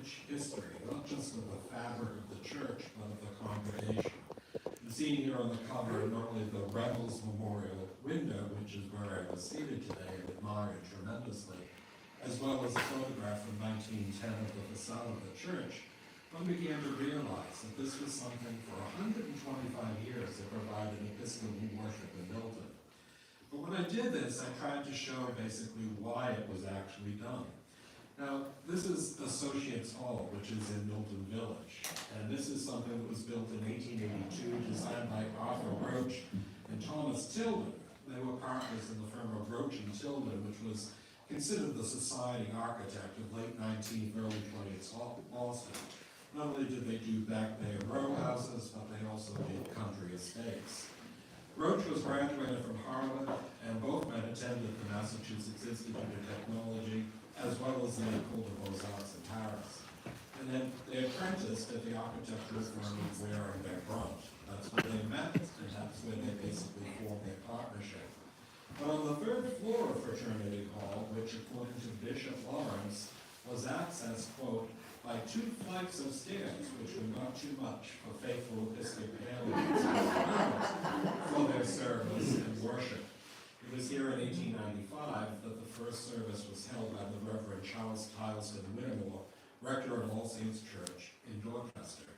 rich history, not just of the fabric of the church, but of the congregation. You see here on the cover not only the Rebels Memorial window, which is where I was seated today and admired tremendously, as well as a photograph from 1910 of the facade of the church, one began to realize that this was something for 125 years that provided Episcopal worship in Milton. But when I did this, I tried to show basically why it was actually done. Now, this is Associates Hall, which is in Milton Village, and this is something that was built in 1882, designed by Arthur Roach and Thomas Tilden. They were partners in the firm of Roach and Tilden, which was considered the society architect of late 19th, early 20th Boston. Not only did they do Back Bay row houses, but they also did country estates. Roach was graduated from Harvard, and both men attended the Massachusetts Institute of Technology, as well as the École des Beaux-Arts in Paris. And then they apprenticed at the architectural firm of Ware and Bergeron. That's where they met, and that's where they basically formed their partnership. But on the third floor of Fraternity Hall, which according to Bishop Lawrence, was accessed, quote, by 2 flights of stairs, which were not too much for faithful Episcopalians for their service and worship. It was here in 1895 that the first service was held by the Reverend Charles Tileston Whittemore, rector of All Saints Church in Dorchester.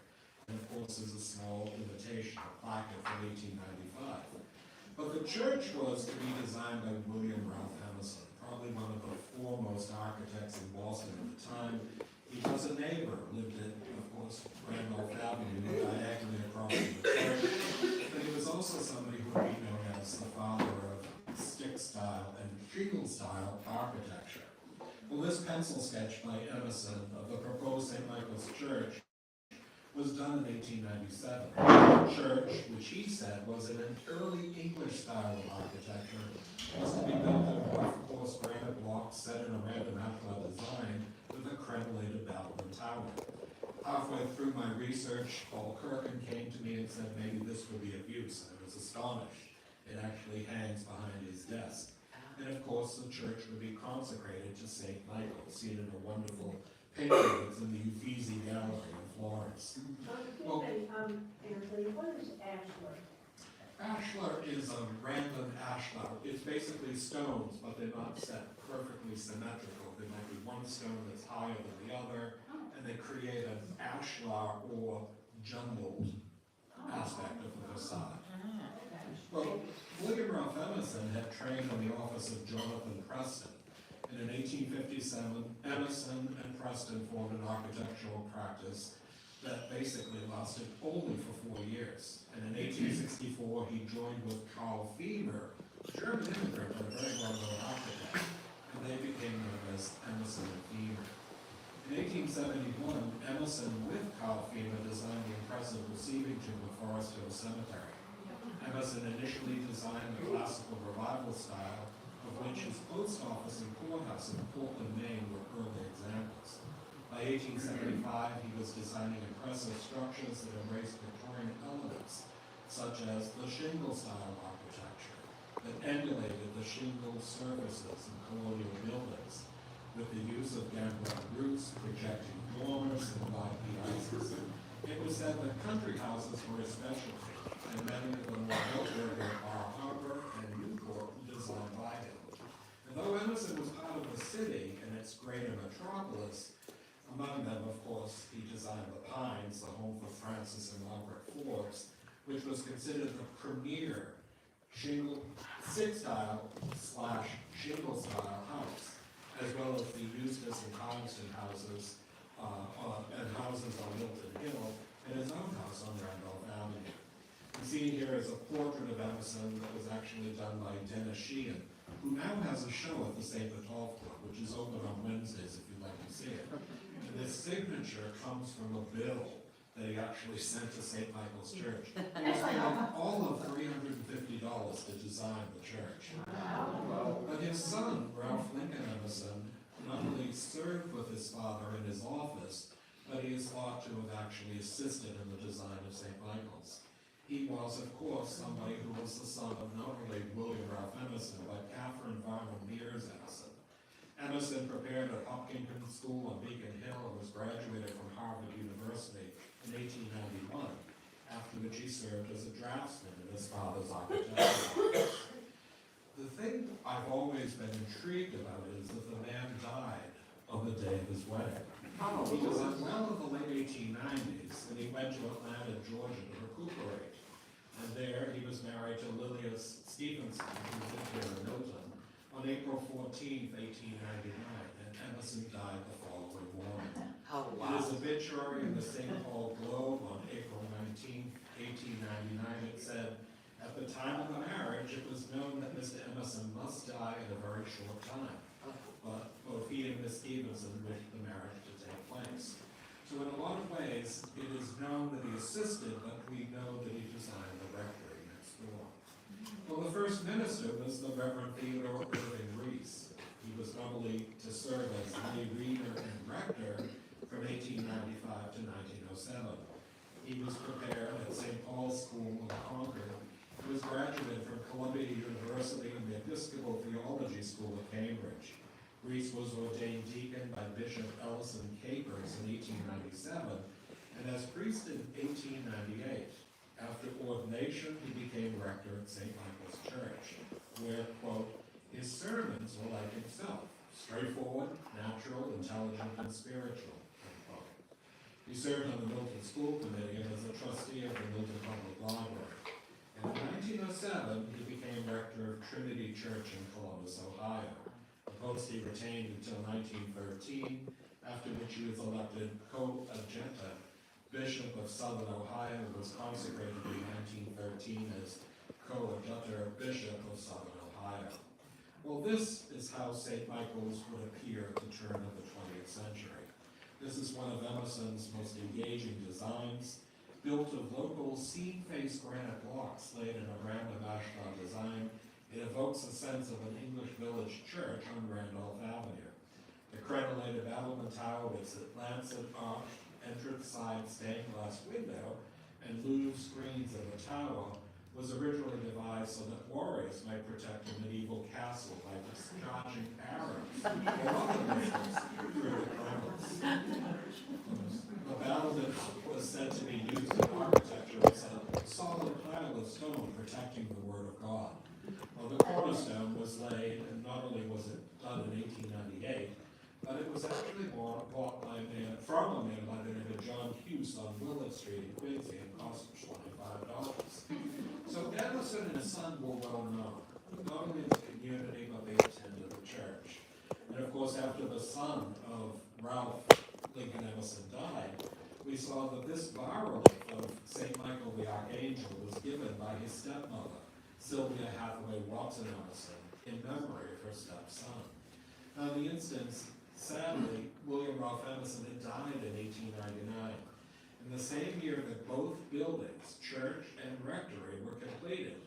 And of course, there's a small invitation, a placard from 1895. But the church was to be designed by William Ralph Emerson, probably one of the foremost architects in Boston at the time. He was a neighbor, lived at, of course, Randolph Avenue, diagonally across from the church, but he was also somebody who would be known as the father of stick-style and shingle-style architecture. Well, this pencil sketch by Emerson of the proposed St. Michael's Church was done in 1897. The church, which he said was in an early English style of architecture, was to be built in rough, coarse granite blocks set in a random ashlar design with a crenellated battlement tower. Halfway through my research, Paul Kirkin came to me and said maybe this would be of use, and I was astonished. It actually hangs behind his desk. And of course, the church would be consecrated to St. Michael, seen in a wonderful painting that's in the Uffizi Gallery in Florence. Well, Anthony, what is ashlar? Ashlar is a random ashlar. It's basically stones, but they're not set perfectly symmetrical. There might be one stone that's higher than the other, and they create an ashlar or jumbled aspect of the facade. Well, William Ralph Emerson had trained in the office of Jonathan Preston, and in 1857, Emerson and Preston formed an architectural practice that basically lasted only for 4 years. And in 1864, he joined with Carl Fieber, a German immigrant and a very well-known architect, and they became known as Emerson and Fieber. In 1871, Emerson with Carl Fieber designed the impressive receiving tomb of Forest Hill Cemetery. Emerson initially designed the classical revival style, of which his post office and courthouse in Portland, Maine were early examples. By 1875, he was designing impressive structures that embraced Victorian elements, such as the shingle-style architecture that emulated the shingle surfaces in colonial buildings, with the use of gambrel roofs projecting dormers and wide piazzas. It was said that country houses were a specialty, and many of them were built near Bar Harbor and Newport, designed by him. And though Emerson was part of the city and its greater metropolis, among them, of course, he designed the Pines, the home for Francis and Margaret Forbes, which was considered the premier stick-style / shingle-style house, as well as the Eustace and Coniston houses and houses on Milton Hill, and his own house on Randolph Avenue. You see here is a portrait of Emerson that was actually done by Dennis Sheehan, who now has a show at the St. Botolph Club, which is open on Wednesdays if you'd like to see it. And this signature comes from a bill that he actually sent to St. Michael's Church. He spent all of $350 to design the church. But his son, Ralph Lincoln Emerson, not only served with his father in his office, but he is thought to have actually assisted in the design of St. Michael's. He was, of course, somebody who was the son of not only William Ralph Emerson, but Catherine Varnum Mears Emerson. Emerson prepared at Hopkinton School on Beacon Hill and was graduated he served as a draftsman in his father's architectural office. The thing I've always been intrigued about is that the man died on the day of his wedding. He was unwell in the late 1890s, and he went to Atlanta, Georgia to recuperate. And there he was married to Lilias Stevenson, who lived here in Milton, on April 14th, 1899, and Emerson died the following morning. Oh, In wow. his obituary in the St. Paul Globe on April 19th, 1899, it said, "At the time of the marriage, it was known that Mr. Emerson must die in a very short time. But both he and Miss Stevenson wished the marriage to take place." So in a lot of ways, it is known that he assisted, but we know that he designed the rectory next door. Well, the first minister was the Reverend Theodore Irving Reese. He was nominally to serve as lay reader and rector from 1895 to 1907. He was prepared at St. Paul's School of Concord. He was graduated from Columbia University and the Episcopal Theology School of Cambridge. Reese was ordained deacon by Bishop Ellison Capers in 1897, and as priest in 1898. After ordination, he became rector at St. Michael's Church, where, quote, "his sermons were like himself, straightforward, natural, intelligent, and spiritual," unquote. He served on the Milton School Committee and as a trustee of the Milton Public Library. And in 1907, he became rector of Trinity Church in Columbus, Ohio, a post he retained until 1913, after which he was elected co-adjutant Bishop of Southern Ohio, and was consecrated in 1913 as co-adjutant Bishop of Southern Ohio. Well, this is how St. Michael's would appear at the turn of the 20th century. This is one of Emerson's most engaging designs, built of local seam-faced granite blocks laid in a random asphalt design. It evokes a sense of an English village church on Randolph Avenue. The crenellated battlement tower with its lancet arched entrance side stained glass window and louvre screens in the tower was originally devised so that warriors might protect a medieval castle by discharging arrows or other missiles through the crevice. The battlement was said to be used in architecture as a solid pile of stone protecting the Word of God. Well, the cornerstone was laid, and not only was it done in 1898, but it was actually bought by a man, from a man by the name of John Hughes on Willard Street in Quincy, and cost $25. So Emerson and his son were well known, not only in the community, but they attended the church. And of course, after the son of Ralph Lincoln Emerson died, we saw that this bas-relief of St. Michael the Archangel was given by his stepmother, Sylvia Hathaway Watson Emerson, in memory of her stepson. Now, in the instance, sadly, William Ralph Emerson had died in 1899. In the same year that both buildings, church and rectory, were completed,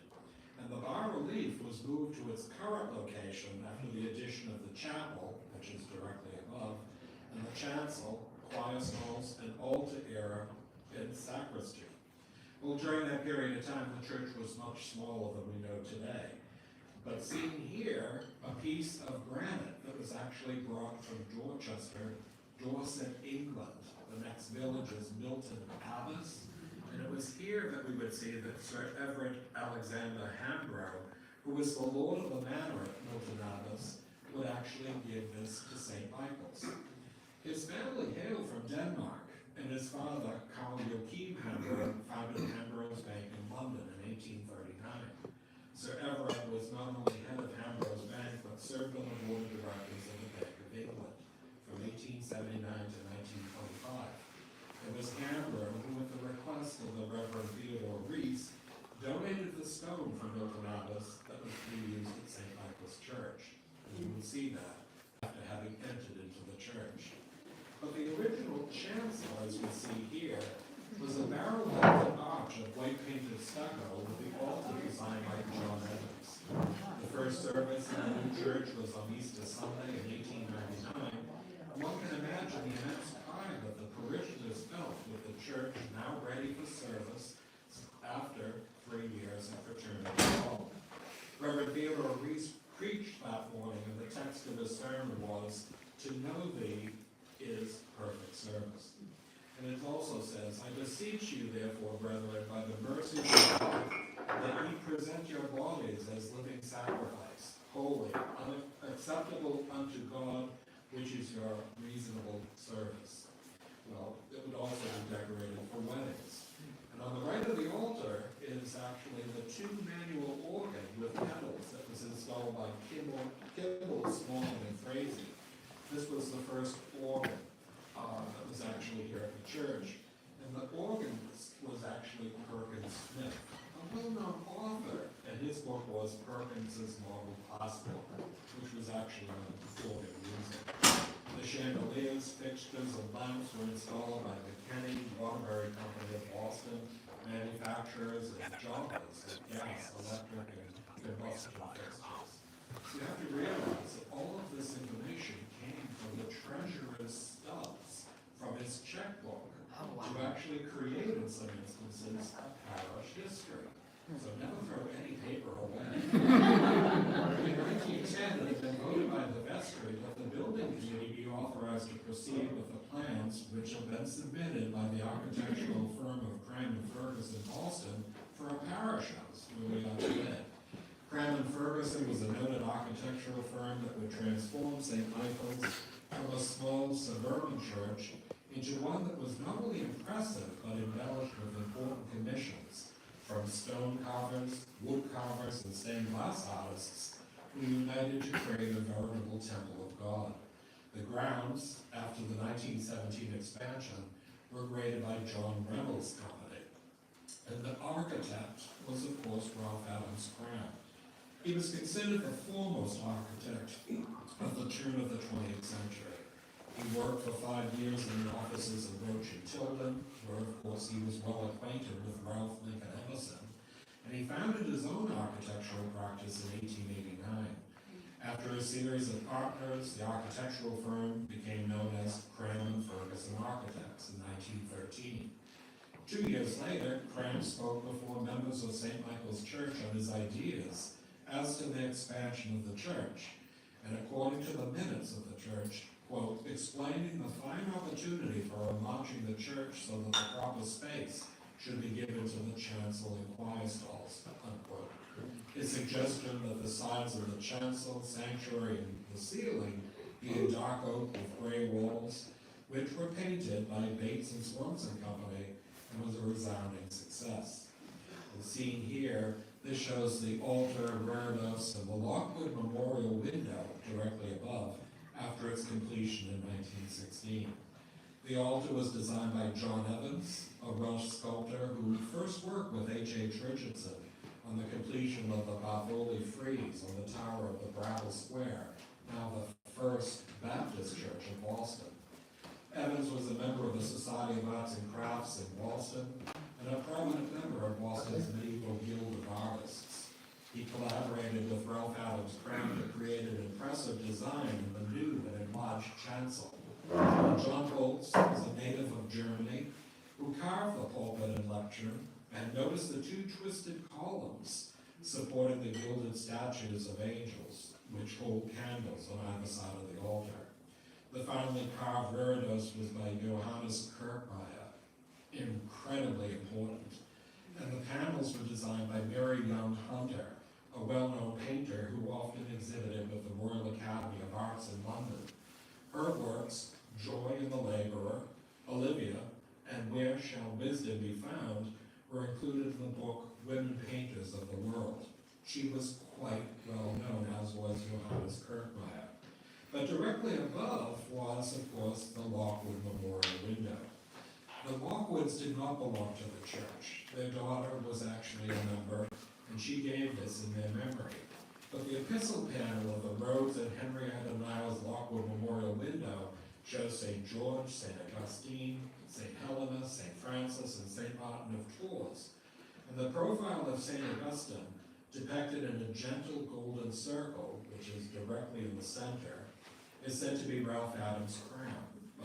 and the bas-relief was moved to its current location after the addition of the chapel, which is directly above, and the chancel, choir stalls, and altar area in sacristy. Well, during that period of time, the church was much smaller than we know today. But seen here, a piece of granite that was actually brought from Dorchester, Dorset, England. The next village is Milton Abbas. And it was here that we would see that Sir Everett Alexander Hambro, who was the lord of the manor at Milton Abbas, would actually give this to St. Michael's. His family hailed from Denmark, and his father, Carl Joachim Hambro, founded Hambro's Bank in London in 1839. Sir Everett was not only head of Hambro's Bank, but served on the board of directors of the Bank of England from 1879 to 1925. It was Hambro who, at the request of the Reverend Theodore Reese, donated the stone from Milton Abbas that was to be used at St. Michael's Church. And you will see that after having entered into the church. But the original chancel, as we see here, was a barrel-vaulted arch of white painted stucco with the altar designed by John Evans. The first service in the new church was on Easter Sunday in 1899. One can imagine the immense pride that the parishioners felt with the church now ready for service after 3 years of fraternity home. Reverend Theodore Reese preached that morning, and the text of his sermon was, "To know thee is perfect service." And it also says, I beseech you therefore, brethren, by the mercies of God, that ye present your bodies as living sacrifice, holy, acceptable unto God, which is your reasonable service. Well, it would also be decorated for weddings. And on the right of the altar is actually the two manual organ with pedals that was installed by Kimball, Small, and Frazee. This was the first organ that was actually here at the church. And the organist was actually Perkins Smith, a well-known author, and his book was Perkins's Model Passport, which was actually on organ music. The chandeliers, fixtures, and lamps were installed by the Kenny Waterbury Company of Boston, manufacturers of jobbers of gas, electric, and combustion fixtures. So you have to realize that all of this information came from the treasurer's stubs from his checkbook to actually create, in some instances, a parish history. So never throw any paper away. In 1910, it had been voted by the vestry that the building committee be authorized to proceed with the plans which have been submitted by the architectural firm of Cram & Ferguson, Boston, for a parish house where we are today. Cram & Ferguson was a noted architectural firm that would transform St. Michael's from a small suburban church into one that was not only impressive but embellished with important commissions from stone carvers, wood carvers, and stained glass artists who united to create a veritable temple of God. The grounds, after the 1917 expansion, were graded by John Reynolds Company, and the architect was, of course, Ralph Adams Cram. He was considered the foremost architect of the turn of the 20th century. He worked for 5 years in the offices of Roach and Tilden, where, of course, he was well acquainted with Ralph Lincoln Emerson, and he founded his own architectural practice in 1889. After a series of partners, the architectural firm became known as Cram & Ferguson Architects in 1913. 2 years later, Cram spoke before members of St. Michael's Church on his ideas as to the expansion of the church, and according to the minutes of the church, quote, explaining the fine opportunity for enlarging the church so that the proper space should be given to the chancel and choir stalls, unquote. His suggestion that the sides of the chancel, sanctuary, and the ceiling be in dark oak with gray walls, which were painted by Bates and Swanson Company, and was a resounding success. As seen here, this shows the altar, reredos, and the Lockwood Memorial window directly above, after its completion in 1916. The altar was designed by John Evans, a Welsh sculptor who first worked with H.H. Richardson on the completion of the Bartholdi frieze on the tower of the Brattle Square, now the First Baptist Church in Boston. Evans was a member of the Society of Arts and Crafts in Boston and a prominent member of Boston's medieval Guild of Artists. He collaborated with Ralph Adams Cram to create an impressive design in the new and enlarged chancel. John Holtz was a native of Germany who carved the pulpit and lectern and noticed the two twisted columns supporting the gilded statues of angels, which hold candles on either side of the altar. The finely carved reredos was by Johannes Kirkmeyer, incredibly important. And the panels were designed by Mary Young Hunter, a well-known painter who often exhibited with the Royal Academy of Arts in London. Her works, Joy in the Laborer, Olivia, and Where Shall Wisdom Be Found, were included in the book Women Painters of the World. She was quite well known, as was Johannes Kirkmeyer. But directly above was, of course, the Lockwood Memorial window. The Lockwoods did not belong to the church. Their daughter was actually a member, and she gave this in their memory. But the epistle panel of the Rhodes and Henrietta Niles Lockwood Memorial window shows St. George, St. Augustine, St. Helena, St. Francis, and St. Martin of Tours. And the profile of St. Augustine, depicted in a gentle golden circle, which is directly in the center, is said to be Ralph Adams' crown.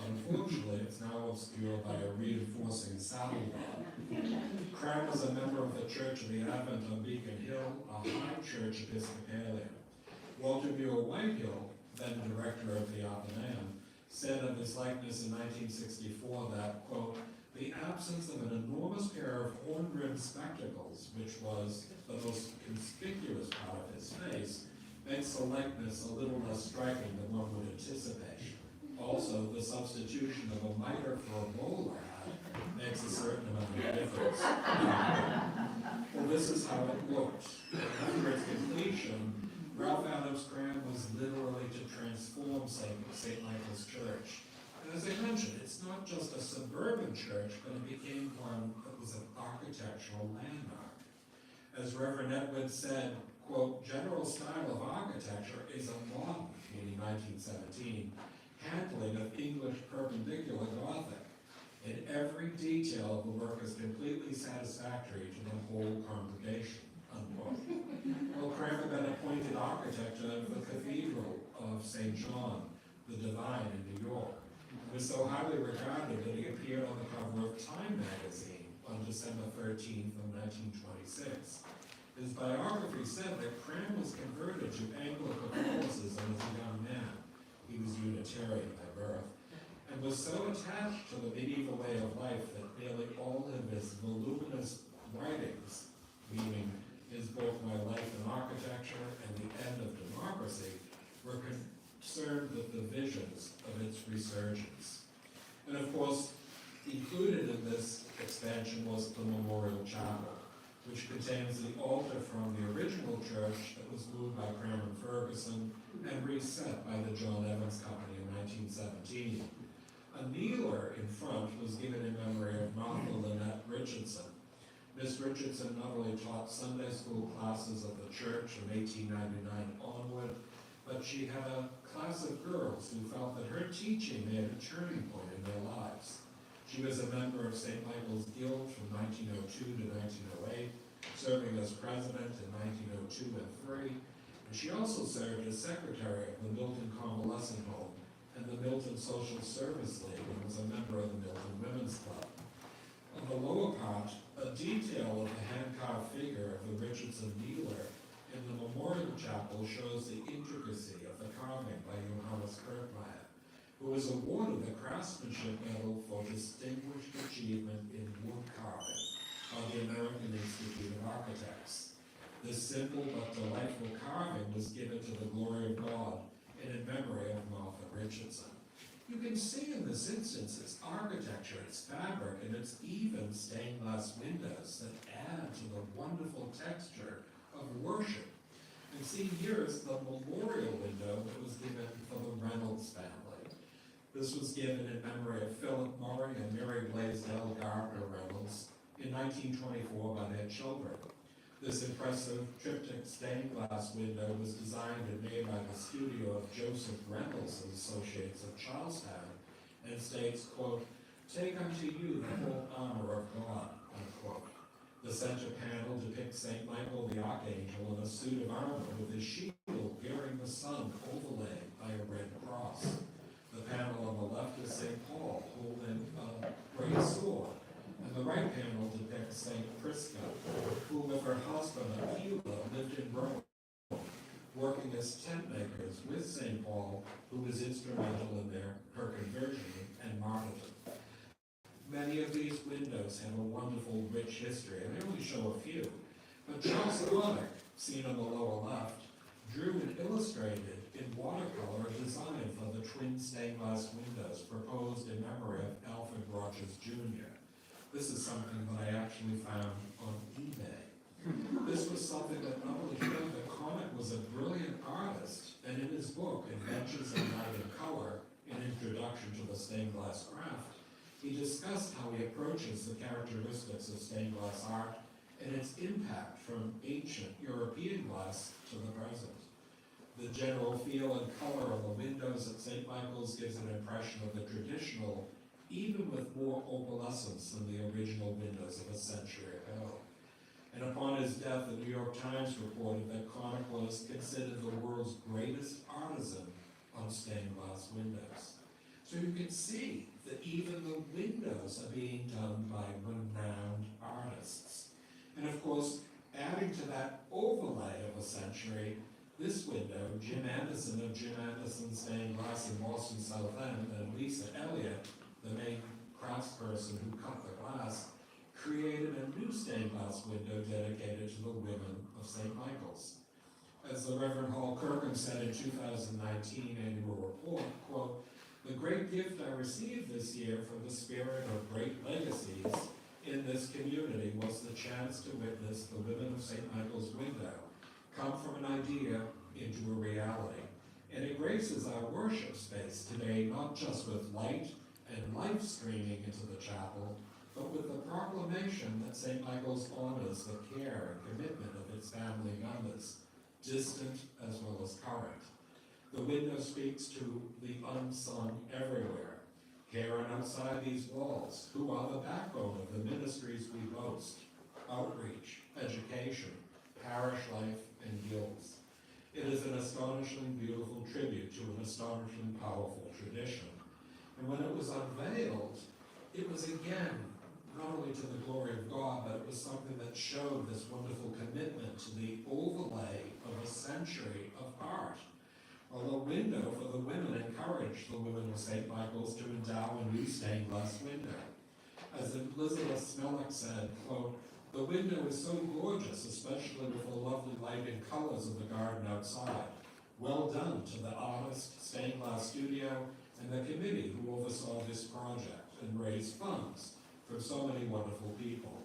Unfortunately, it's now obscured by a reinforcing saddle rod. Cram was a member of the Church of the Advent on Beacon Hill, a high church Episcopalian. Walter Muir Whitehill, then director of the Athenaeum, said of his likeness in 1964 that, quote, the absence of an enormous pair of horn-rimmed spectacles, which was the most conspicuous part of his face, makes the likeness a little less striking than one would anticipate. Also, the substitution of a mitre for a bowler hat makes a certain amount of difference. Well, this is how it looked. After its completion, Ralph Adams Cram was literally to transform St. Michael's Church. And as I mentioned, it's not just a suburban church, but it became one that was an architectural landmark. As Reverend Edwards said, quote, general style of architecture is a modern, meaning 1917, handling of English perpendicular Gothic. In every detail, the work is completely satisfactory to the whole congregation, unquote. Well, Cram had been appointed architect of the Cathedral of St. John, the Divine in New York. It was so highly regarded that he appeared on the cover of Time magazine on December 13th of 1926. His biography said that Cram was converted to Anglican forces as a young man. He was Unitarian by birth, and was so attached to the medieval way of life that nearly all of his voluminous writings, meaning his book My Life in Architecture and The End of Democracy, were concerned with the visions of its resurgence. And of course, included in this expansion was the Memorial Chapel, which contains the altar from the original church that was moved by Cram and Ferguson and reset by the John Evans Company in 1917. A kneeler in front was given in memory of Martha Lynette Richardson. Miss Richardson not only taught Sunday school classes of the church from 1899 onward, but she had a class of girls who felt that her teaching made a turning point in their lives. She was a member of St. Michael's Guild from 1902 to 1908, serving as president in 1902 and 3, and she also served as secretary of the Milton Convalescent Home and the Milton Social Service League, and was a member of the Milton Women's Club. On the lower part, a detail of the hand-carved figure of the Richardson kneeler in the Memorial Chapel shows the intricacy of the carving by Johannes Kirkmeyer, who was awarded the Craftsmanship Medal for Distinguished Achievement in Wood Carving by the American Institute of Architects. This simple but delightful carving was given to the glory of God and in memory of Martha Richardson. You can see in this instance its architecture, its fabric, and its even stained glass windows that add to the wonderful texture of worship. And see, here is the memorial window that was given for the Reynolds family. This was given in memory of Philip Murray and Mary Blaisdell Gardner Reynolds in 1924 by their children. This impressive triptych stained glass window was designed and made by the studio of Joseph Reynolds and Associates of Charlestown, and states, quote, take unto you the whole armor of God, unquote. The center panel depicts St. Michael the Archangel in a suit of armor with his shield bearing the sun overlaid by a red cross. The panel on the left is St. Paul holding a great sword, and the right panel depicts St. Prisca, who with her husband Aquila lived in Rome, working as tent makers with St. Paul, who was instrumental in her conversion and martyrdom. Many of these windows have a wonderful, rich history, and I only show a few. But Charles Connick, seen on the lower left, drew and illustrated in watercolor a design for the twin stained glass windows proposed in memory of Alfred Rogers Jr. This is something that I actually found on eBay. This was something that not only showed that Connick was a brilliant artist, and in his book, Inventions of Light and Color, an Introduction to the Stained Glass Craft, he discussed how he approaches the characteristics of stained glass art and its impact from ancient European glass to the present. The general feel and color of the windows at St. Michael's gives an impression of the traditional, even with more opalescence than the original windows of a century ago. And upon his death, the New York Times reported that Connick was considered the world's greatest artisan on stained glass windows. So you can see that even the windows are being done by renowned artists. And of course, adding to that overlay of a century, this window, Jim Anderson of Jim Anderson Stained Glass in Boston South End, and Lisa Elliott, the main craftsman craftsperson who cut the glass created a new stained glass window dedicated to the women of St. Michael's. As the Reverend Hall Kirkham said in 2019 annual report, quote, "The great gift I received this year from the spirit of great legacies in this community was the chance to witness the women of St. Michael's window come from an idea into a reality. And it graces our worship space today, not just with light and life streaming into the chapel, but with the proclamation that St. Michael's honors the care and commitment of its family members, distant as well as current. The window speaks to the unsung everywhere, here and outside these walls, who are the backbone of the ministries we boast: outreach, education, parish life, and guilds. It is an astonishingly beautiful tribute to an astonishingly powerful tradition. And when it was unveiled, it was again, not only to the glory of God, but it was something that showed this wonderful commitment to the overlay of a century of art. While a window for the women encouraged the women of St. Michael's to endow a new stained glass window. As Elizabeth Smellick said, quote, "The window is so gorgeous, especially with the lovely light and colors of the garden outside. Well done to the artist, stained glass studio, and the committee who oversaw this project and raised funds for so many wonderful people.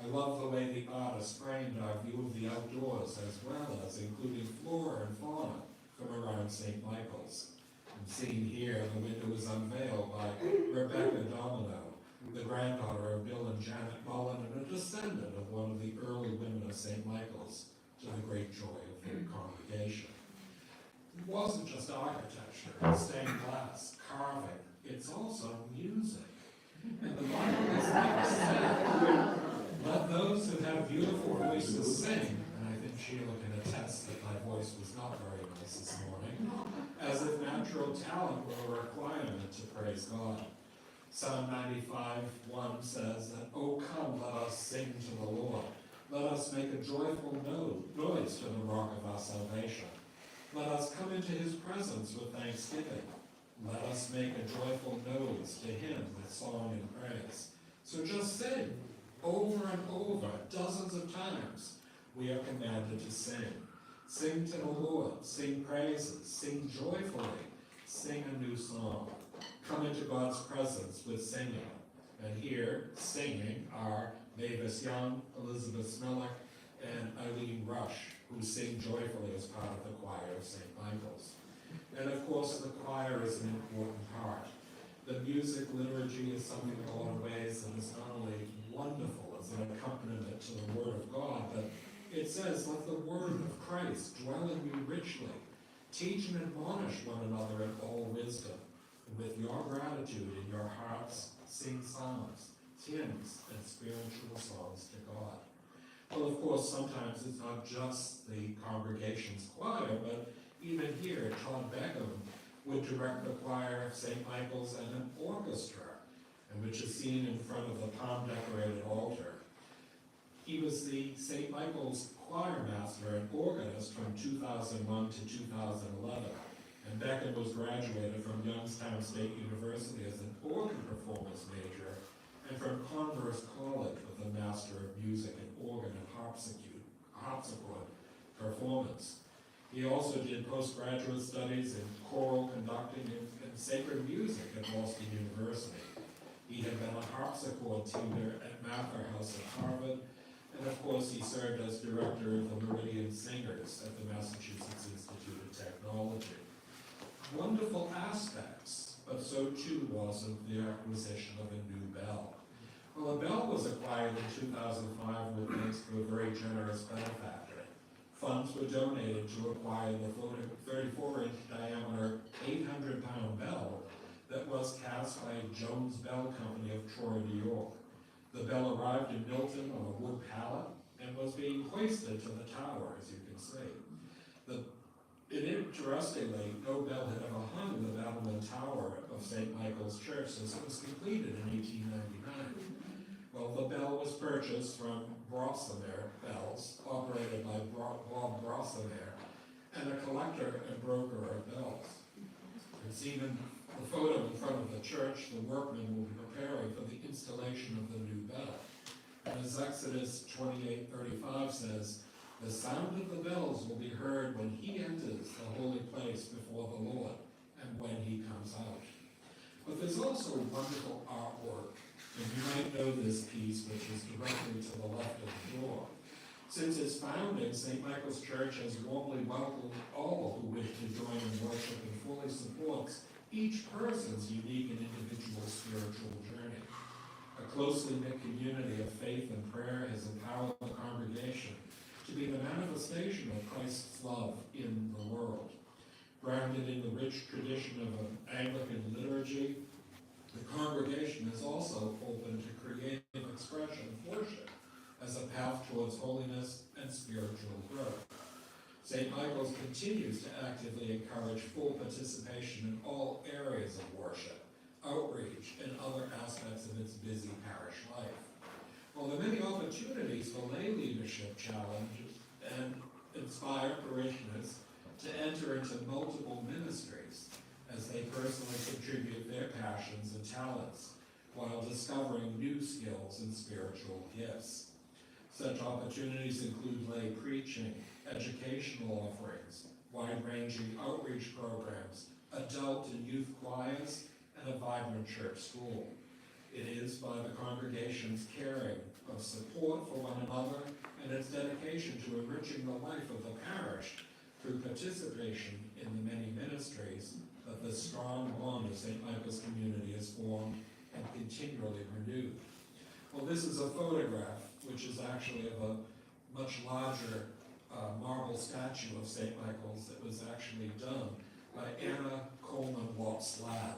I love the way the artist framed our view of the outdoors, as well as including flora and fauna from around St. Michael's." And seen here, the window was unveiled by Rebecca Domino, the granddaughter of Bill and Janet Mullen, and a descendant of one of the early women of St. Michael's, to the great joy of the congregation. It wasn't just architecture, stained glass, carving, it's also music. And the Bible is never said, "Let those who have beautiful voices sing," and I think Sheila can attest that my voice was not very nice this morning, as if natural talent were a requirement to praise God. Psalm 95:1 says that, "Oh come, let us sing to the Lord. Let us make a joyful noise to the rock of our salvation. Let us come into his presence with thanksgiving. Let us make a joyful noise to him with song and praise." So just sing, over and over, dozens of times. We are commanded to sing. Sing to the Lord, sing praises, sing joyfully, sing a new song. Come into God's presence with singing. And here, singing, are Mavis Young, Elizabeth Smellick, and Eileen Rush, who sing joyfully as part of the choir of St. Michael's. And of course, the choir is an important part. The music liturgy is something in a lot of ways that is not only wonderful as an accompaniment to the Word of God, but it says, "Let the word of Christ dwell in you richly. Teach and admonish one another in all wisdom. And with your gratitude in your hearts, sing psalms, hymns, and spiritual songs to God." Well, of course, sometimes it's not just the congregation's choir, but even here, Todd Beckham would direct the choir of St. Michael's and an orchestra, and which is seen in front of the palm-decorated altar. He was the St. Michael's choir master and organist from 2001 to 2011, and Beckham was graduated from Youngstown State University as an organ performance major, and from Converse College with a Master of Music in Organ and Harpsichord performance. He also did postgraduate studies in choral conducting and sacred music at Boston University. He had been a harpsichord tutor at Mather House at Harvard, and of course he served as director of the Meridian Singers at the Massachusetts Institute of Technology. Wonderful aspects, but so too wasn't the acquisition of a new bell. Well, a bell was acquired in 2005 with thanks to a very generous benefactor. Funds were donated to acquire the 34-inch diameter, 800-pound bell that was cast by Jones Bell Company of Troy, New York. The bell arrived in Milton on a wood pallet and was being hoisted to the tower, as you can see. Interestingly, no bell had ever hung in the battlement tower of St. Michael's Church since it was completed in 1899. Well, the bell was purchased from Brossemer Bells, operated by Bob Brossemer, and a collector and broker of bells. It's even the photo in front of the church. The workmen will be preparing for the Exodus 28:35 says, "The sound of the bells will be heard when he enters the holy place before the Lord, and when he comes out." But there's also wonderful artwork, and you might know this piece, which is directly to the left of the door. Since its founding, St. Michael's Church has warmly welcomed all who wish to join in worship and fully supports each person's unique and individual spiritual journey. A closely knit community of faith and prayer has empowered the congregation to be the manifestation of Christ's love in the world. Grounded in the rich tradition of an Anglican liturgy, the congregation is also open to creative expression of worship as a path towards holiness and spiritual growth. St. Michael's continues to actively encourage full participation in all areas of worship, outreach, and other aspects of its busy parish life. While the many opportunities for lay leadership challenges and inspire parishioners to enter into multiple ministries as they personally contribute their passions and talents while discovering new skills and spiritual gifts. Such opportunities include lay preaching, educational offerings, wide-ranging outreach programs, adult and youth choirs, and a vibrant church school. It is by the congregation's caring of support for one another and its dedication to enriching the life of the parish through participation in the many ministries that the strong bond of St. Michael's community is formed and continually renewed. Well, this is a photograph which is actually of a much larger marble statue of St. Michael's that was actually done by Anna Coleman Watts Ladd.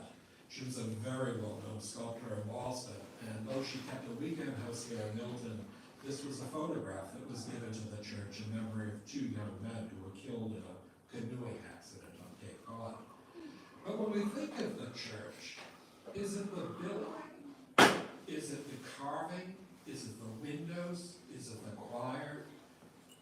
She was a very well-known sculptor in Boston, and though she kept a weekend house here in Milton, this was a photograph that was given to the church in memory of two young men who were killed in a canoeing accident on Cape Cod. But when we think of the church, is it the building? Is it the carving? Is it the windows? Is it the choir?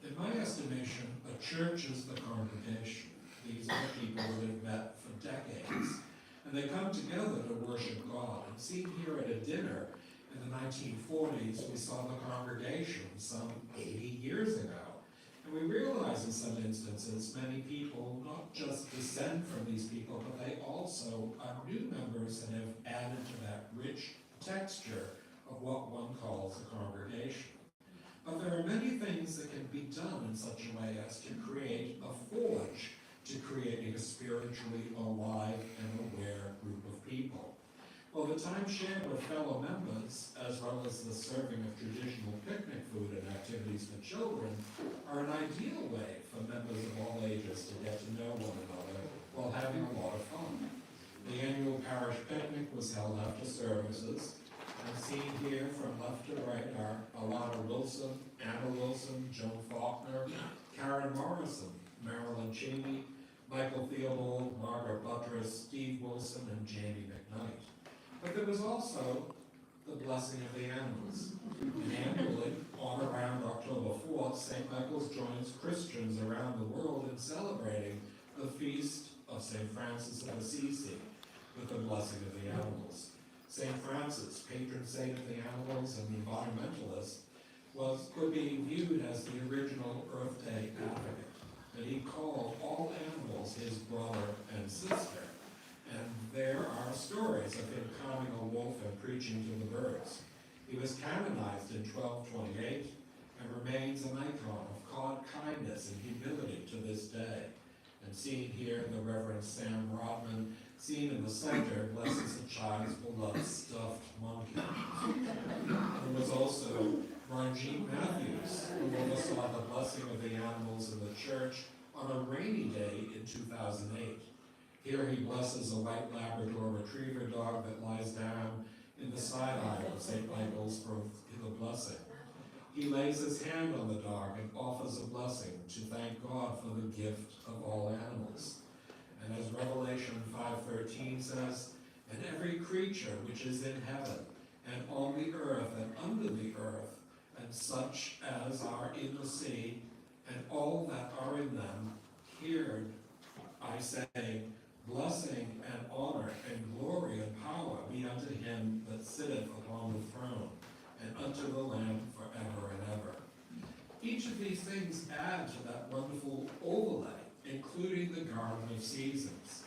In my estimation, a church is the congregation. These are people that have met for decades, and they come together to worship God. And seen here at a dinner in the 1940s, we saw the congregation some 80 years ago. And we realize in some instances, many people not just descend from these people, but they also are new members and have added to that rich texture of what one calls a congregation. But there are many things that can be done in such a way as to create a forge to creating a spiritually alive and aware group of people. Well, the time shared with fellow members, as well as the serving of traditional picnic food and activities for children, are an ideal way for members of all ages to get to know one another while having a lot of fun. The annual parish picnic was held after services, and seen here from left to right are Alana Wilson, Anna Wilson, Joan Faulkner, Karen Morrison, Marilyn Cheney, Michael Theobald, Margaret Buttress, Steve Wilson, and Jamie McKnight. But there was also the blessing of the animals. And annually, on around October 4th, St. Michael's joins Christians around the world in celebrating the feast of St. Francis of Assisi with the blessing of the animals. St. Francis, patron saint of the animals and the environmentalist, could be viewed as the original Earth Day advocate. And he called all animals his brother and sister. And there are stories of him calming a wolf and preaching to the birds. He was canonized in 1228 and remains an icon of kindness and humility to this day. And seen here, the Reverend Sam Rodman, seen in the center, blesses a child's beloved stuffed monkey. There was also Ranjit Matthews, who oversaw the blessing of the animals in the church on a rainy day in 2008. Here he blesses a white Labrador retriever dog that lies down in the side aisle of St. Michael's for the blessing. He lays his hand on the dog and offers a blessing to thank God for the gift of all animals. And as Revelation 5:13 says, "And every creature which is in heaven, and on the earth, and under the earth, and such as are in the sea, and all that are in them, hear I say, blessing and honor and glory and power be unto him that sitteth upon the throne, and unto the Lamb forever and ever. Each of these things add to that wonderful overlay, including the Garden of Seasons.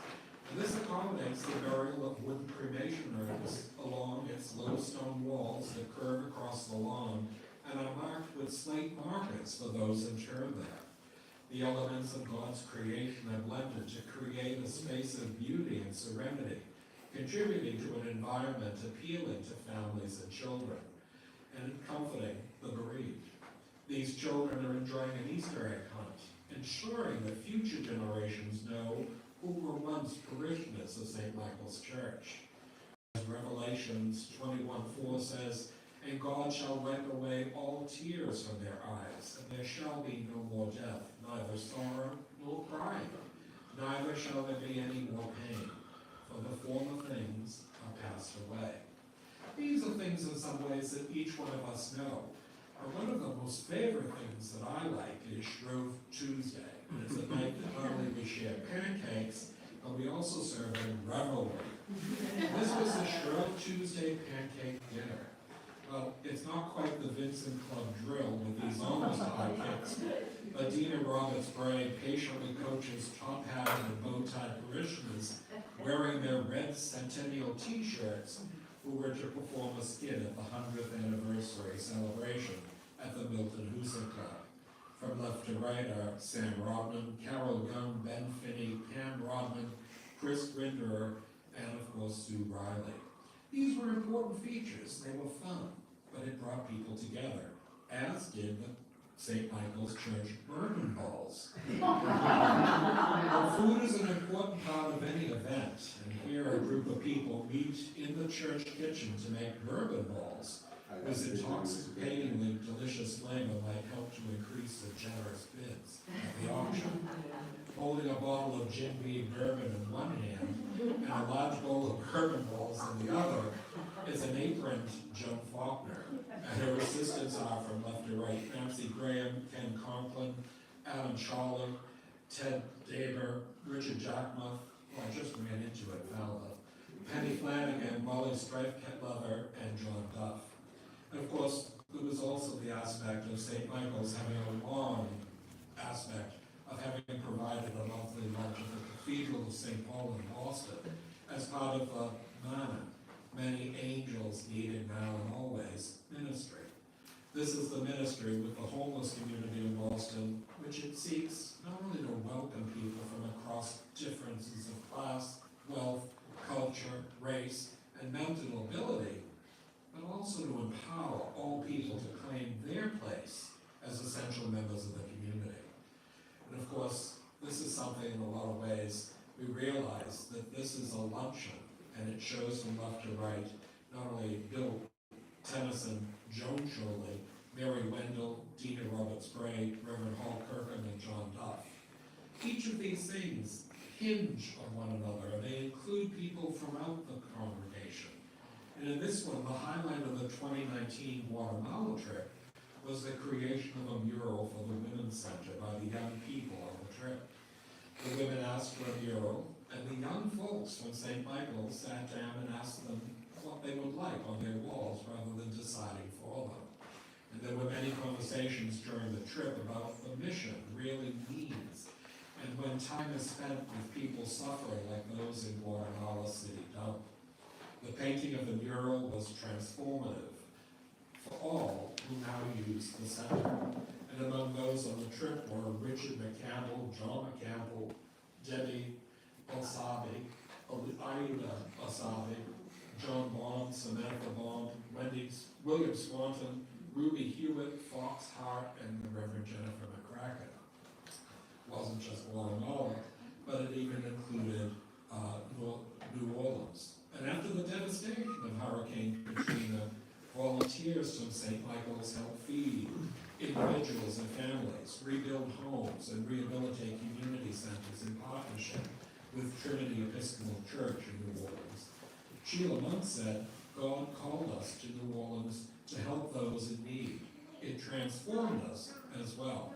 And this accommodates the burial of wooden cremation urns along its low stone walls that curve across the lawn and are marked with slate markers for those interred there. The elements of God's creation are blended to create a space of beauty and serenity, contributing to an environment appealing to families and children, and comforting the bereaved. These children are enjoying an Easter egg hunt, ensuring that future generations know who were once parishioners of St. Michael's Church. As Revelations 21:4 says, "And God shall wipe away all tears from their eyes, and there shall be no more death, neither sorrow nor crying, neither shall there be any more pain, for the former things are passed away." These are things in some ways that each one of us know. But one of the most favorite things that I like is Shrove Tuesday. And it's a night that not only we share pancakes, but we also serve a revelry. This was a Shrove Tuesday pancake dinner. Well, it's not quite the Vincent Club drill with these almost high kicks, but Dina Roberts Bray patiently coaches top hat and bow tie parishioners wearing their red centennial t-shirts who were to perform a skit at the 100th anniversary celebration at the Milton Husa Club. From left to right are Sam Rodman, Carol Young, Ben Finney, Pam Rodman, Chris Grinderer, and of course Sue Riley. These were important features. They were fun, but it brought people together, as did the St. Michael's Church bourbon balls. Well, food is an important part of any event, and here a group of people meet in the church kitchen to make bourbon balls, whose intoxicatingly delicious flavor might help to increase the generous bids at the auction. Holding a bottle of Jim Beam bourbon in one hand and a large bowl of bourbon balls in the other is an aproned Joan Faulkner, and her assistants are from left to right Nancy Graham, Ken Conklin, Adam Charlie, Ted Daber, Richard Jackmuth, who I just ran into at Fowler, Penny Flanagan, Molly Strifeketlover, and John Duff. And of course, there was also the aspect of St. Michael's having a long aspect of having provided a monthly lunch at the Cathedral of St. Paul in Boston as part of the MANA, Many Angels Needed Now and Always ministry. This is the ministry with the homeless community in Boston, which it seeks not only to welcome people from across differences of class, wealth, culture, race, and mental ability, but also to empower all people to claim their place as essential members of the community. And of course, this is something in a lot of ways we realize that this is a luncheon, and it shows from left to right not only Bill Tennyson, Joan Sholey, Mary Wendell, Dina Roberts Bray, Reverend Hall Kirkham, and John Duff. Each of these things hinge on one another, and they include people throughout the congregation. And in this one, the highlight of the 2019 Guatemala trip was the creation of a mural for the Women's Center by the young people on the trip. The women asked for a mural, and the young folks from St. Michael's sat down and asked them what they would like on their walls rather than deciding for them. And there were many conversations during the trip about what the mission really means, and when time is spent with people suffering like those in Guatemala City Dump. The painting of the mural was transformative for all who now use the center. And among those on the trip were Richard McCampbell, John McCampbell, Debbie Osabi, Aida Osabi, John Bond, Samantha Bond, William Swanton, Ruby Hewitt, Fox Hart, and the Reverend Jennifer McCracken. Wasn't just Guatemala, but it even included New Orleans. And after the devastation of Hurricane Katrina, volunteers from St. Michael's helped feed individuals and families, rebuild homes, and rehabilitate community centers in partnership with Trinity Episcopal Church in New Orleans. Sheila Monk said, God called us to New Orleans to help those in need. It transformed us as well.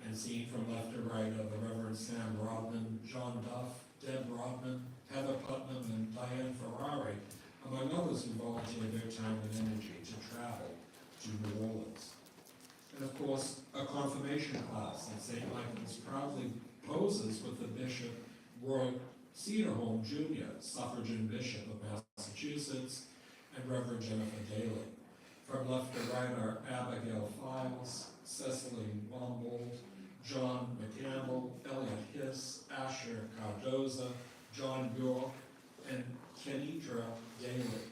And seen from left to right are the Reverend Sam Rodman, John Duff, Deb Rodman, Heather Putnam, and Diane Ferrari, among others who volunteered their time and energy to travel to New Orleans. And of course, a confirmation class at St. Michael's proudly poses with the Bishop Roy Cedarholm Jr., suffragan Bishop of Massachusetts, and Reverend Jennifer Daly. From left to right are Abigail Files, Cecily Bombold, John McCampbell, Elliot Hiss, Asher Cardoza, John York, and Kenitra Daly.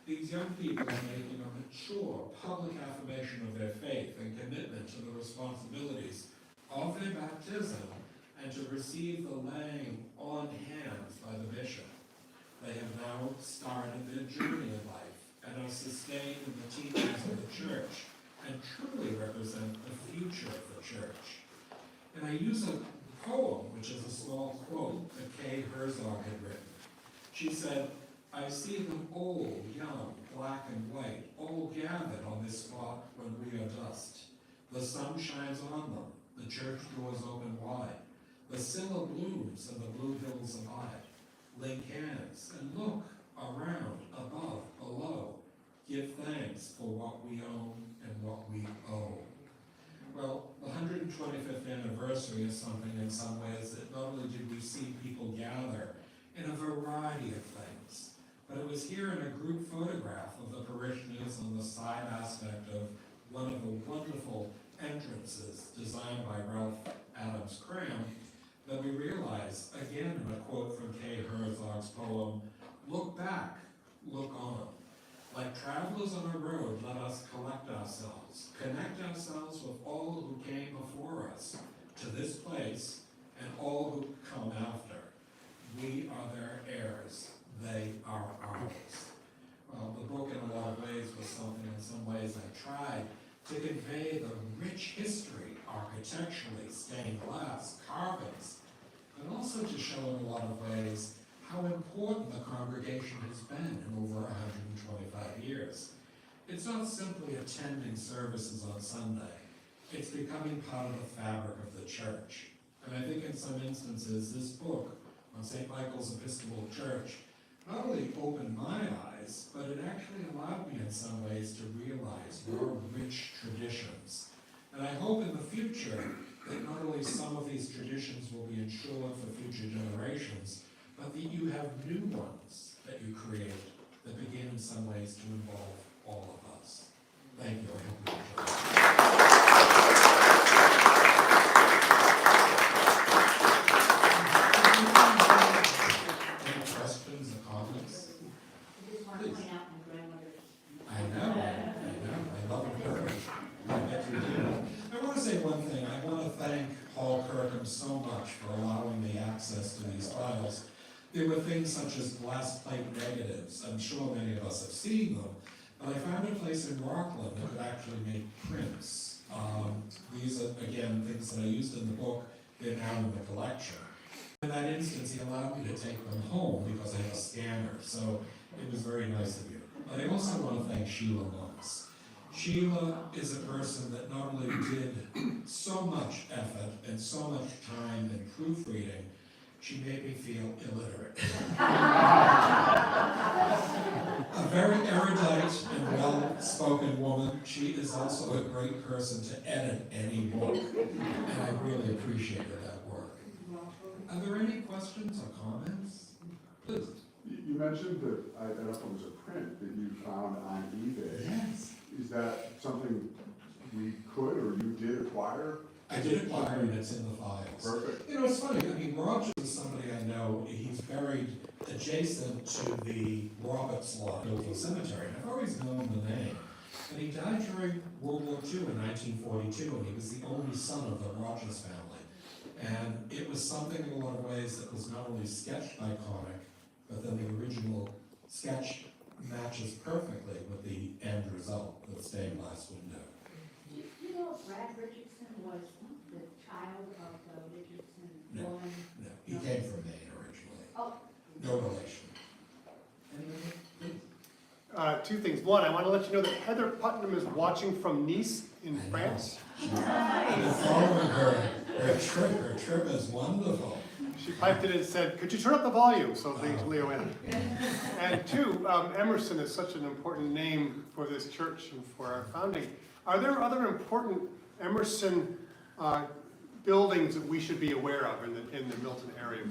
These young people are making a mature public affirmation of their faith and commitment to the responsibilities of their baptism and to receive the laying on hands by the bishop. They have now started their journey in life and are sustained in the teachings of the church and truly represent the future of the church. And I use a poem, which is a small quote that Kay Herzog had written. She said, "I see them old, young, black and white, all gathered on this spot when we are dust. The sun shines on them, the church doors open wide. The Scylla blooms and the blue hills abide. Link hands and look around, above, below. Give thanks for what we own and what we owe." Well, the 125th anniversary is something in some ways that not only did we see people gather in a variety of things, but it was here in a group photograph of the parishioners on the side aspect of one of the wonderful entrances designed by Ralph Adams Cram that we realize, again in a quote from Kay Herzog's poem, "Look back, look on. Like travelers on a road, let us collect ourselves, connect ourselves with all who came before us to this place and all who come after. We are their heirs, they are ours." Well, the book in a lot of ways was something in some ways I tried to convey the rich history, architecturally, stained glass, carvings, and also to show in a lot of ways how important the congregation has been in over 125 years. It's not simply attending services on Sunday, it's becoming part of the fabric of the church. And I think in some instances, this book on St. Michael's Episcopal Church not only opened my eyes, but it actually allowed me in some ways to realize your rich traditions. And I hope in the future that not only some of these traditions will be ensured for future generations, but that you have new ones that you create that begin in some ways to involve all of us. Thank you. I hope you enjoy it. Any questions or comments? I just want to point out my grandmother's. I love it very much. I bet you do. I want to say one thing. I want to thank Paul Kirkham so much for allowing me access to these files. There were things such as glass plate negatives. I'm sure many of us have seen them. But I found a place in Rockland that could actually make prints. These are, again, things that I used in the book. They're now in the collection. In that instance, he allowed me to take them home because I have a scanner. So it was very nice of you. But I also want to thank Sheila Muntz. Sheila is a person that not only did so much effort and so much time in proofreading, she made me feel illiterate. A very erudite and well-spoken woman. She is also a great person to edit any book, and I really appreciated that work. Are there any questions or comments? Please. You mentioned that, I don't know if it was a print that you found on eBay. Yes. Is that something we could or you did acquire? I did acquire, and it's in the files. Perfect. You know, it's funny, I mean, Rogers is somebody I know. He's buried adjacent to the Roberts Lot Hillview Cemetery. I've always known the name. And he died during World War II in 1942, and he was the only son of the Rogers family. And it was something in a lot of ways that was not only sketched by comic, but then the original sketch matches perfectly with the end result, the stained glass window. You know, Brad Richardson was the child of the Richardson woman. No, he came from Maine originally. Oh. No relation. Anybody? Please. Two things. One, I want to let you know that Heather Putnam is watching from Nice in I know. France. I've been following her trip. Her trip is wonderful. She piped it in and said, could you turn up the volume? So thanks, Leo in. And two, Emerson is such an important name for this church and for our founding. Are there other important Emerson buildings that we should be aware of in the Milton area?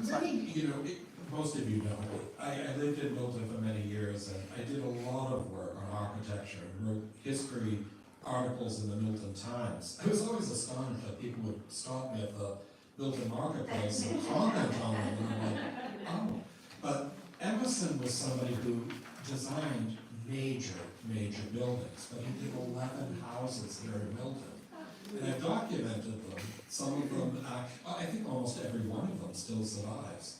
Most of you know, I lived in Milton for many years, and I did a lot of work on architecture and wrote history articles in the Milton Times. I was always astonished that people would stop me at the Milton Marketplace and comment on them, and I'm like, oh. But Emerson was somebody who designed major buildings, but he did 11 houses here in Milton. And I documented them. Some of them, I think almost every one of them still survives.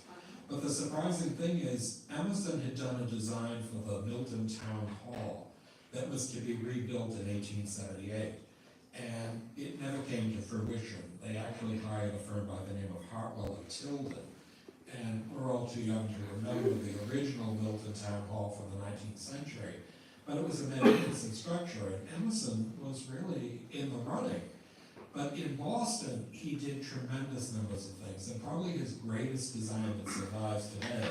But the surprising thing is, Emerson had done a design for the Milton Town Hall that was to be rebuilt in 1878. And it never came to fruition. They actually hired a firm by the name of Hartwell and Tilden. And we're all too young to remember the original Milton Town Hall from the 19th century. But it was a magnificent structure, and Emerson was really in the running. But in Boston, he did tremendous numbers of things, and probably his greatest design that survives today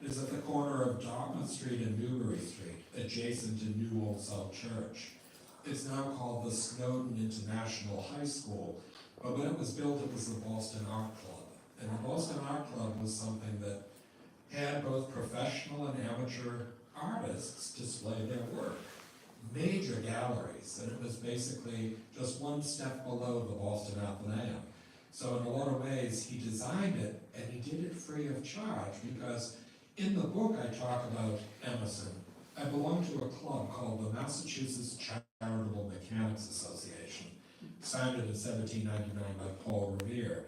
is at the corner of Dartmouth Street and Newbury Street, adjacent to New Old South Church. It's now called the Snowden International High School, but when it was built, it was the Boston Art Club. And the Boston Art Club was something that had both professional and amateur artists display their work. Major galleries, and it was basically just one step below the Boston Athenaeum. So in a lot of ways, he designed it, and he did it free of charge, because in the book I talk about Emerson. I belong to a club called the Massachusetts Charitable Mechanics Association, founded in 1799 by Paul Revere.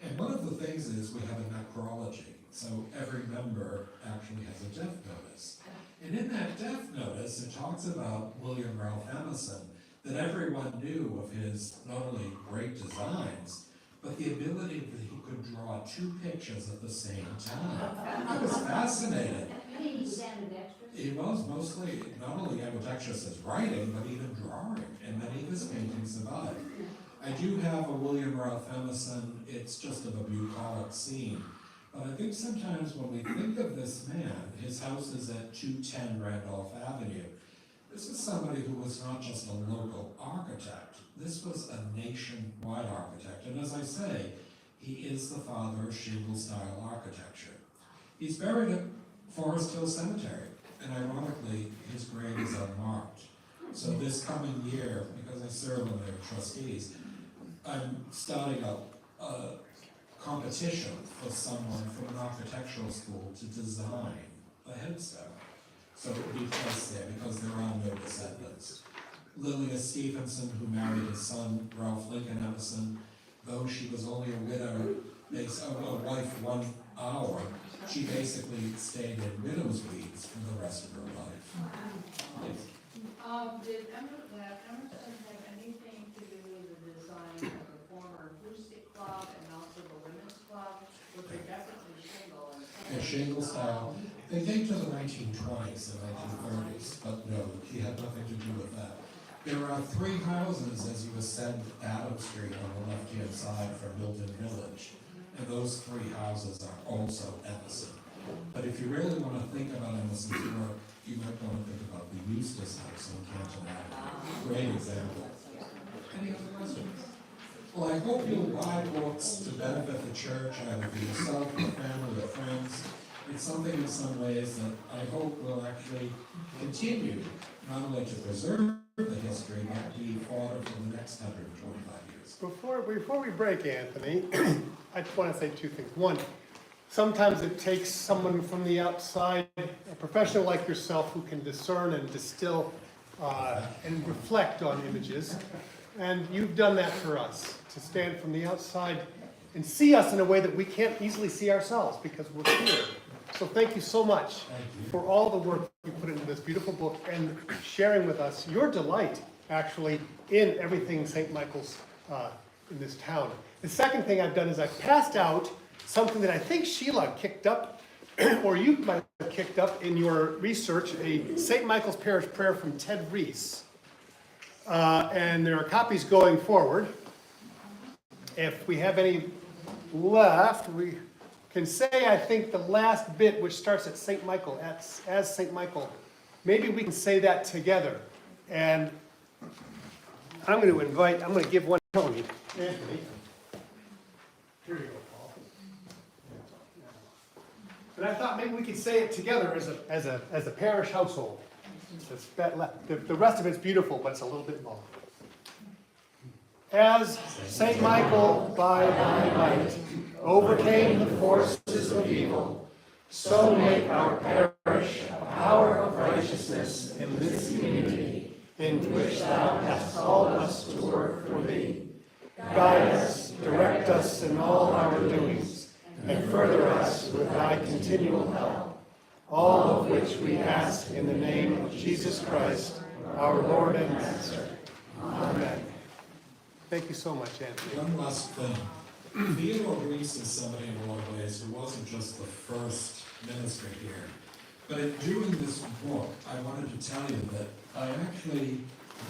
And one of the things is we have a necrology, so every member actually has a death notice. And in that death notice, it talks about William Ralph Emerson, that everyone knew of his not only great designs, but the ability that he could draw two pictures at the same time. I was fascinated. He was mostly not only ambidextrous as writing, but even drawing, and many of his paintings survive. I do have a William Ralph Emerson. It's just of a bucolic scene. But I think sometimes when we think of this man, his house is at 210 Randolph Avenue. This is somebody who was not just a local architect. This was a nationwide architect. And as I say, he is the father of shingle-style architecture. He's buried at Forest Hill Cemetery, and ironically, his grave is unmarked. So this coming year, because I serve on their trustees, I'm starting a competition for someone from an architectural school to design a headstone. So it would be placed there because there are no descendants. Lilia Stevenson, who married his son, Ralph Lincoln Emerson, though she was only a widow, a wife 1 hour, she basically stayed in widow's weeds for the rest of her life. Did Emerson have anything to do with the design of the former acoustic club and also the women's club, which are definitely shingle and Shingle style. They date to the 1920s and 1930s, but no, he had nothing to do with that. There are 3 houses as you ascend Adam Street on the left-hand side from Milton Village, and those 3 houses are also Emerson. But if you really want to think about Emerson's work, you might want to think about the Eustace House on Canton Avenue. Great example. Any other questions? Well, I hope you'll buy books to benefit the church, either for yourself, your family, or friends. It's something in some ways that I hope will actually continue, not only to preserve the history, but be fodder for the next 125 years. Before we break, Anthony, I just want to say 2 things. One, sometimes it takes someone from the outside, a professional like yourself, who can discern and distill and reflect on images. And you've done that for us, to stand from the outside and see us in a way that we can't easily see ourselves because we're here. So thank you so much for all the work you put into this beautiful book and sharing with us your delight, actually, in everything St. Michael's in this town. The second thing I've done is I've passed out something that I think Sheila kicked up, or you might have kicked up in your research, a St. Michael's Parish prayer from Ted Reese. And there are copies going forward. If we have any left, we can say, I think, the last bit, which starts at St. Michael, as St. Michael. Maybe we can say that together. And I'm going to give one to Tony. Anthony. Here you go, Paul. And I thought maybe we could say it together as a parish household. The rest of it's beautiful, but it's a little bit long. As St. Michael by thy might overcame the forces of evil, so make our parish a power of righteousness in this community in which thou hast called us to work for thee. Guide us, direct us in all our doings, and further us with thy continual help. All of which we ask in the name of Jesus Christ, our Lord and Master. Amen. Thank you so much, Anthony. One last thing. Theodore Reese is somebody in a lot of ways who wasn't just the first minister here. But in doing this book, I wanted to tell you that I actually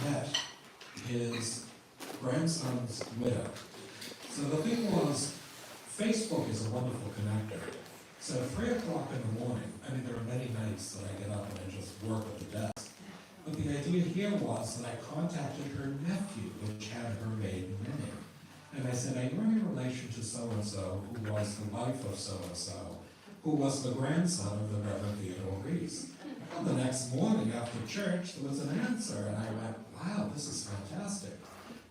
met his grandson's widow. So the thing was, Facebook is a wonderful connector. So at 3 o'clock in the morning, I mean, there are many nights that I get up and I just work at the desk. But the idea here was that I contacted her nephew, which had her maiden name. And I said, are you in relation to so-and-so, who was the wife of so-and-so, who was the grandson of the Reverend Theodore Reese? Well, the next morning after church, there was an answer, and I went, wow, this is fantastic.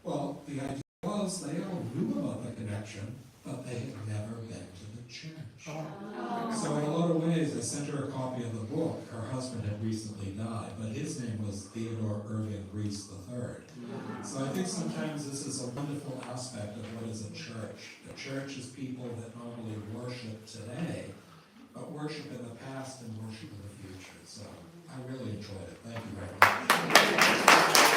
Well, the idea was they all knew about the connection, but they had never been to the church. So in a lot of ways, I sent her a copy of the book. Her husband had recently died, but his name was Theodore Irving Reese III. So I think sometimes this is a wonderful aspect of what is a church. The church is people that not only worship today, but worship in the past and worship in the future. So I really enjoyed it. Thank you very much.